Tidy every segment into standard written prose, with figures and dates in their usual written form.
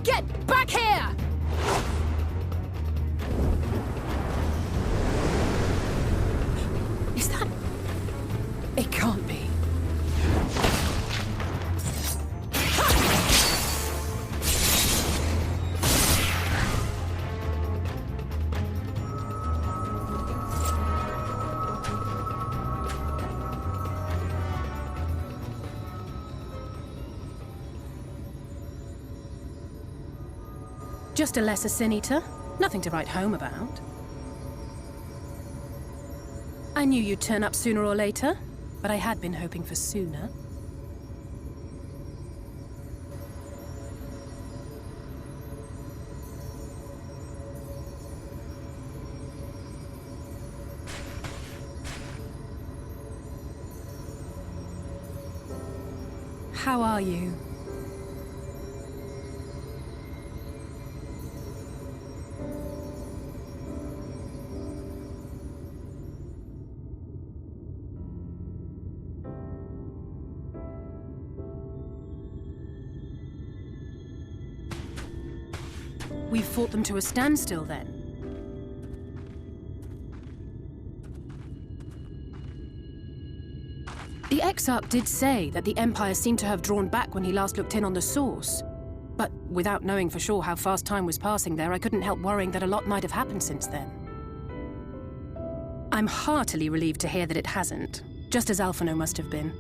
Get back here! Is that... It can't be. Just a lesser sin eater. Nothing to write home about. I knew you'd turn up sooner or later, but I had been hoping for sooner. How are you? We've fought them to a standstill, then. The Exarch did say that the Empire seemed to have drawn back when he last looked in on the source. But without knowing for sure how fast time was passing there, I couldn't help worrying that a lot might have happened since then. I'm heartily relieved to hear that it hasn't, just as Alphonse must have been.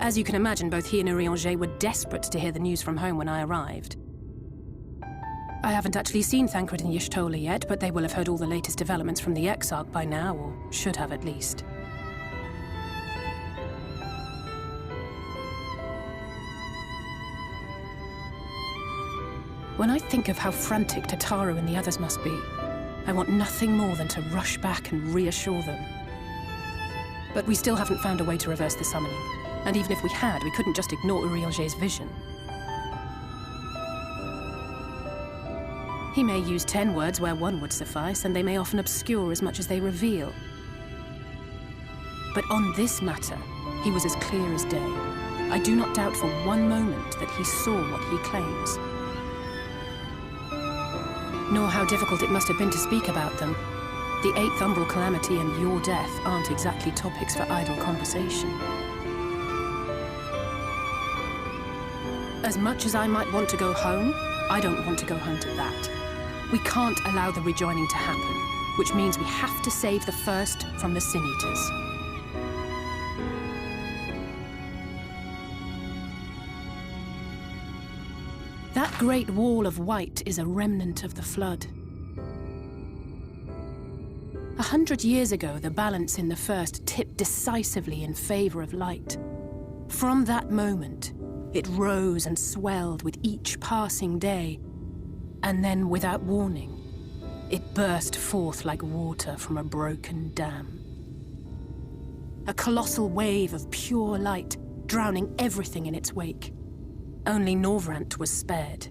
As you can imagine, both he and Urianger were desperate to hear the news from home when I arrived. I haven't actually seen Thancred and Y'shtola yet, but they will have heard all the latest developments from the Exarch by now, or should have at least. When I think of how frantic Tataru and the others must be, I want nothing more than to rush back and reassure them. But we still haven't found a way to reverse the summoning, and even if we had, we couldn't just ignore Urianger's vision. He may use 10 words where one would suffice, and they may often obscure as much as they reveal. But on this matter, he was as clear as day. I do not doubt for one moment that he saw what he claims. Nor how difficult it must have been to speak about them. The 8th Umbral Calamity and your death aren't exactly topics for idle conversation. As much as I might want to go home, I don't want to go home to that. We can't allow the rejoining to happen, which means we have to save the first from the Sin Eaters. That great wall of white is a remnant of the Flood. 100 years ago, the balance in the first tipped decisively in favor of light. From that moment, it rose and swelled with each passing day, and then, without warning, it burst forth like water from a broken dam. A colossal wave of pure light, drowning everything in its wake. Only Norvrant was spared.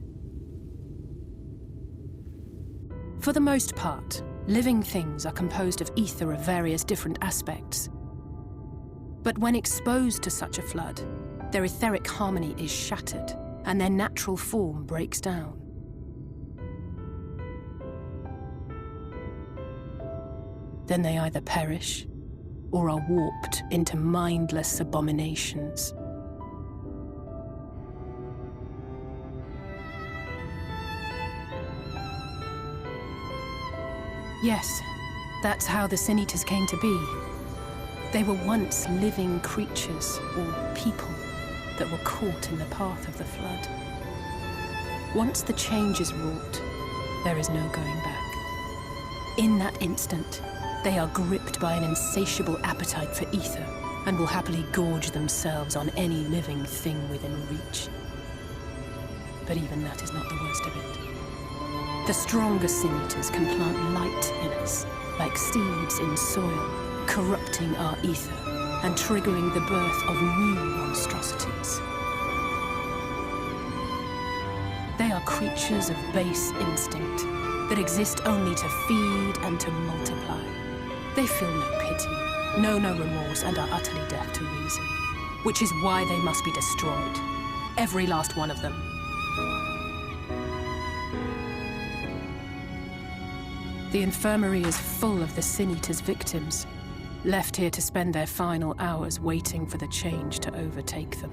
For the most part, living things are composed of ether of various different aspects. But when exposed to such a flood, their etheric harmony is shattered, and their natural form breaks down. Then they either perish, or are warped into mindless abominations. Yes, that's how the Sin Eaters came to be. They were once living creatures, or people, that were caught in the path of the Flood. Once the change is wrought, there is no going back. In that instant, they are gripped by an insatiable appetite for ether, and will happily gorge themselves on any living thing within reach. But even that is not the worst of it. The stronger Sin Eaters can plant light in us, like seeds in soil, corrupting our ether and triggering the birth of new monstrosities. They are creatures of base instinct that exist only to feed and to multiply. They feel no pity, know no remorse, and are utterly deaf to reason, which is why they must be destroyed. Every last one of them. The infirmary is full of the Sin Eater's victims, left here to spend their final hours waiting for the change to overtake them.